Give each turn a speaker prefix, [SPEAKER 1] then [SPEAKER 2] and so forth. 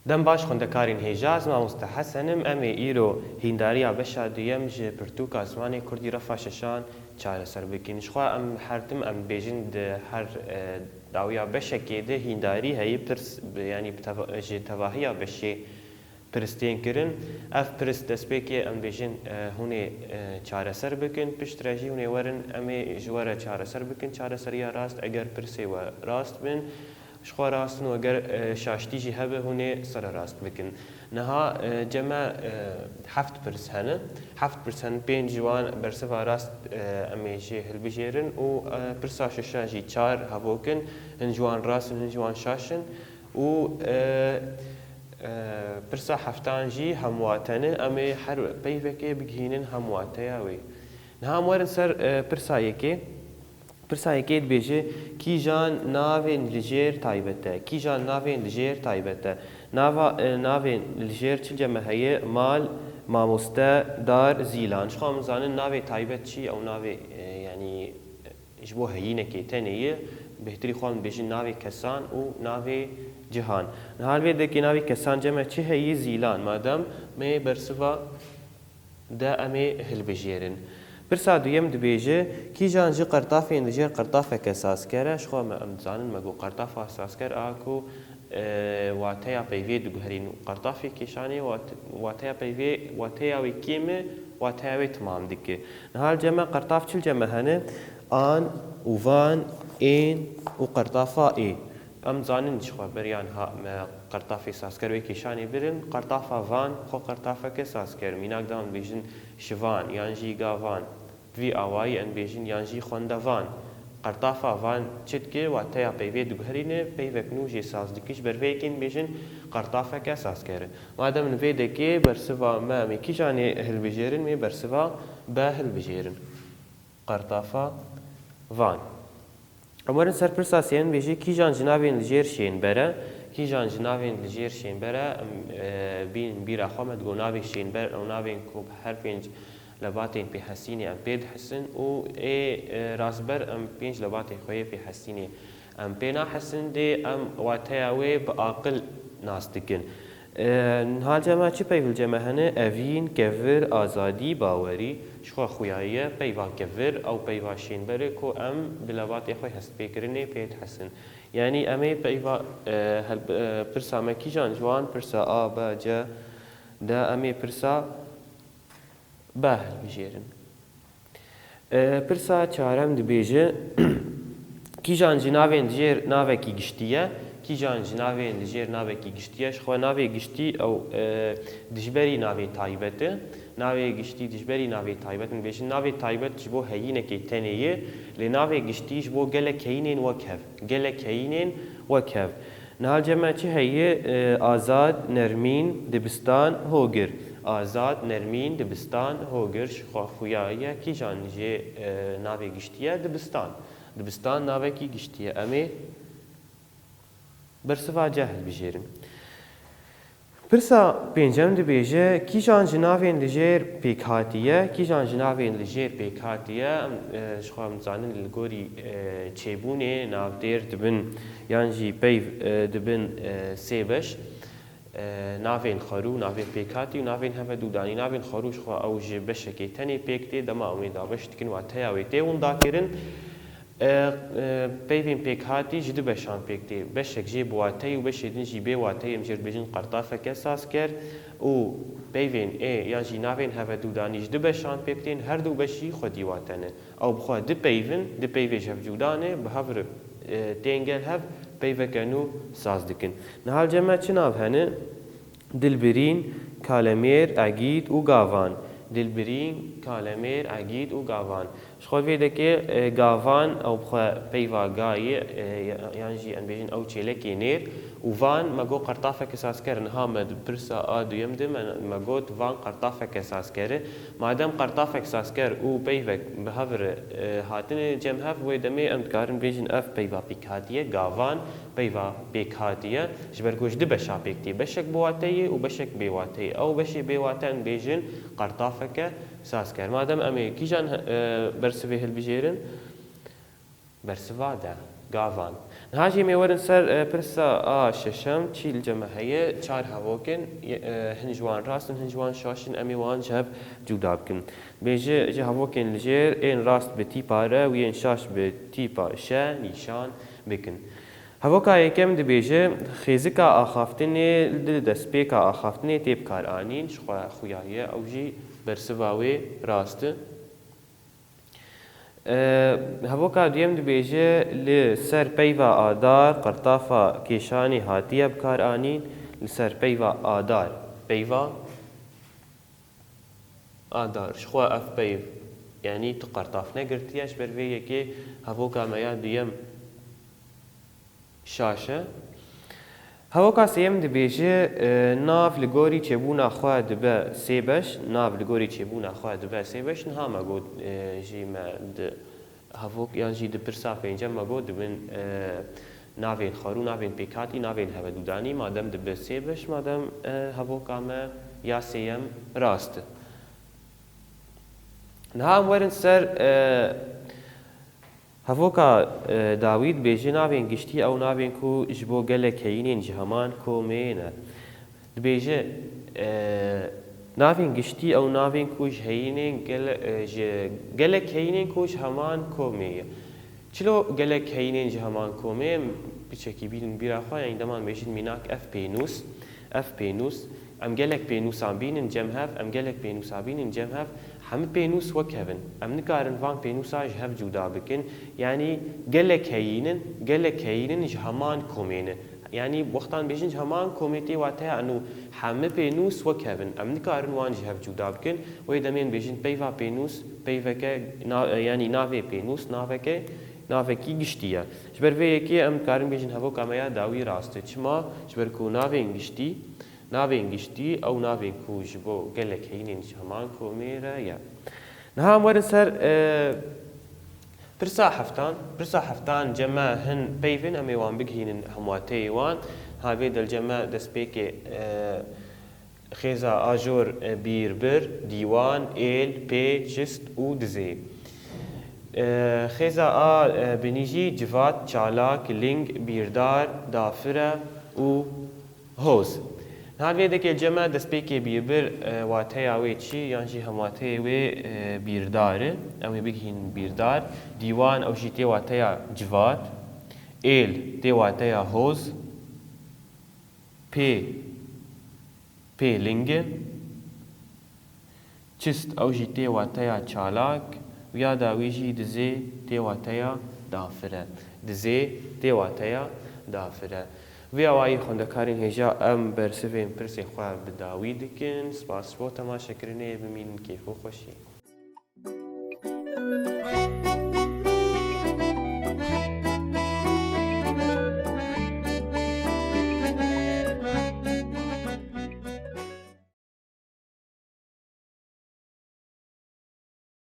[SPEAKER 1] دەم باش خوێندەکارین هێژاز مامۆستا حەسەنم ئەمێ ئیرۆ هینداریە بەشا دویەم ji pirtûka zimanê Kurdî refa şeşan çareser bikin. Jixwe em hertim em bêjin di her dawiya beşekê de hîndarî heyî pirs yanî ji tevahiya beşê piristên kirin. Ev pirist destpêkê em bêjin hûnê çareser bikin, pişt re jî hûnê werin em ê ji we re çareser bikin çareseriya rast eger pirsê we rast bin. شخوا راستن و اگر شاشتی جی هبه هونه سر راست بکن نها جمع هفت پرس هنه هفت پرس هن پین جوان برسفا راست امیشه هل بجیرن و پرسا ششا جی چار هبوکن هن جوان راستن هن جوان شاشن و پرسا هفتان جی همواتنه امی هر بیوکه بگهینن همواتیاوی نها مورن سر پرسا یکی پرسایەکێت بێژێ کیژان ناوێن لژێر تایبەتە کیژان ناوێن لژێر تایبەتە ناوێن لژێر چ جەمە هەیە مال مامۆستە دار زیلان شخوا مزانن ناوێ تایبەت چی ئەو ناوێ ینی ji bo heyînekê tenê bêhtirî xwan bêjin navê kesan û navê cihan hal vê dekê navê kesan ceme çi heyî zîlan madem mê bersiva de em ê hilbijêrin Pirsa duyem dibêje kîjan ji qertafên dijêr qertafeke sazker e xwe me em dizanin me got qertafa sazker a ku wateya peyvê diguherîn qertafê kêşanê wateya peyvê wateya wê kêm e wateya wê timam dike nihal ceme qertaf çil ceme hene an û van ên û qertafa ê em zanin xwe beriyan me qertafê sazker wê kêşanê birin qertafa van xwe qertafeke sazker mînak de em bêjin şivan yan jî gavan vî awayî em bêjin yan jî xwendevan qertafa van çitke wateya peyvê diguherîne peyvek nû jê saz dikî ji ber vê yekên bêjin qertafeke sazker e madem li vê dekê bersiva me em ê kîjanê hilbijêrin mê bersiva be hilbijêrin qertafa van em werin ser pirsa sêyem bêjî kîjan ji navên li jêr şên bere kîjan ji navên li jêr şên bere em bînin bîra xwe me digot navê şênber ew navên ku her pênc lebatên pêhesînê em pê dihesin û ê rastber em pênc lebatên xwe yê pêhesînê em pê nahesin dê em wateya wê bi aqil nas dikin nihal cema çi peyv ceme hene evîn kevir azadî bawerî ji xwe xuyayiye peyva kevir ew peyva şênberê ku em bi lebatê xwe hestpêkirinê pê dihesin yanî em ê peyva pirsa me kîjan ciwan pirsa a b c de em ê pirsa be hilbijêrin pirsa çarem dibêje kîjan ji navên dijêr navekî giştî ye kîjan ji navên dijêr navekî giştî ye ji xwe navê giştî ew dijberî navê taybet e navê giştî dijberî navê taybet in bêjin navê taybet ji bo heyînekê tenê ye lê navê giştî ji bo gelek heyînên wek hev gelek heyînên wek hev nihal ceme çi heye azad nermîn dibistan hogir azad nermîn dibistan hogir ji xwe xuyayiye kîjan jê navê giştî ye dibistan dibistan navekî giştî ye em ê bersiva ce hilbijêrin pirsa pêncem dibêje kîjan ji navên li jêr pêk hatiye kîjan ji navên li jêr pêk hatiye ji xwe em dizanin li gorî çêbûnê navdêr dibin yan jî peyv dibin sê beş navên xerû navên pêkhatî û navên heve dûdanî navên xerû ji xwe ew ji beşekê tenê pêk tê dema em ê dabeş dikin wateya wê tê hûn dakirin peyvên pêkhatî ji du beşan pêk tê beşek jê bi wateyî û beşê din jî bê wateyê em jê dibêjin qertafeke sazker û peyvên ê yan jî navên heve dûdanî ji du beşan pêk tên her du beşî xwedî watene ew bi xwe dipeyvin di peyvê ji hev cûdanê bi hev re tên gel hev peyveke nû saz dikin nihal ceme çi nav hene dilbirîn kalemêr egîd û gavan dilbirîn kalemêr egîd û gavan ji xwe vê dekê gavan ew bi xwe peyva gayê yan jî em bêjin ew çêlekê nêr û van me got qertafeke sazker niha me di pirsa a duyem de me got van qertafeke sazker e madem qertafek sazker û peyvek bi hev re hatine cem hev wê demê em dikarin bêjin ev peyva pêkhatiye gavan peyva pêkhatiye ji ber ku ji du beşa pêk tê beşek bi wateyê û beşek bê wateyê ew beşê bê wate em bêjin qertafeke sazker madem em ê kîjan bersivê hilbijêrin bersiva de گاوان نهاجی میورن سر پرسا ششم چی الجمع هي چار هواکن هنجوان راستن هنجوان شاشن امی وان جهب جدا بکن بیجه جه هواکن لجیر این راست به تیپاره و این شاش به تیپا شه نیشان بکن هواکا یکم دبیجه خیزکا آخافتنی دستپیکا آخافتنی تیب کار آنین خویایه او جی برسواوی راسته هەبووکە دوێم دەبێژێ لەسەر پەیڤە ئادار قەرتافە کێشانی هاتیە بکارئانین لەسەر پەیڤە ئادار پەیڤە ئادار شخوا ئەف پەیڤ یعنی تو قەرتاف نەگرتیەش بەرێ یەکێ هەبووکە مەیا دوێم شاشە هەوەکە سێم دەبێژێ ناو لە گۆری چێبوونا خوا دەبە سێ بەش ناو لە گۆری چێبوونا خوا دەبە سێ بەش نها مەگۆ ژیمە هەڤۆک یان ژی دپرسا پێنجەم مەگۆ دەبن ناوێن خەڕوو ناوێن پێکاتی ناوێن هەڤەدوودانی مادەم دەبە سێ بەش مادەم هەڤۆکامە یا سێیەم ڕاستە نها وەرن سەر هەڤۆکە داوید بێژێ ناوێن گشتی ئەو ناوێن کو ji بۆ gelek heyînên ji heman komê ne dibêje navên giştî ew navên ku ji heyînên gelek heyînên ku ji heman komê ye çilo gelek heyînên ji heman komê biçekî bînin bîra xwe yani deman bêjin mînak ev pênûs ev pênûs em gelek pênûsan bînin cem hev em gelek pênûsa bînin cem hev hemû pênûs wek hevin em nikarin van pênûsa ji hev cuda bikin yanî gelek heyînin ji heman komê ne yanî wextan bêjin ji heman komê tê wate ya enû hemû pênûs wek hevin em nikarin wan ji hev cuda bikin wê demên bêjin peyva pênûs peyveke yanî navê pênûs navekî giştî ye ji ber vê yekê em dikarin bêjin hevok me ya dawî rast e çima ji ber ku navên giştî ew navên ku ji bo gelek heyînên ji heman komê re ye niha em werin ser pirsa heftan ceme hin peyvên em ê wan bigihînin hemwateyê wan havê delceme destpêkê xêza ajor bîrbir dîwan êl pê cist û dizê xêza a binî jî civat çalak ling bîrdar dafire û hoz هاوێ دەکێ جەمە دەستپێکێ بیربر واتەیە wê çi yan jî hemwateyê wê bîrdar e em ê bigihîn bîrdar dîwan ew jî tê wateya civat êl tê wateya hoz pê ling e çist ew jî tê wateya çalak û ya da wî jî dizê tê wateya dafire dizê tê wateya dafire Vê awayî xwendekarên hêja em bersivên pirsê xwe bi dawî dikin spas bo temaşekirinê bimînin kêf û xweşî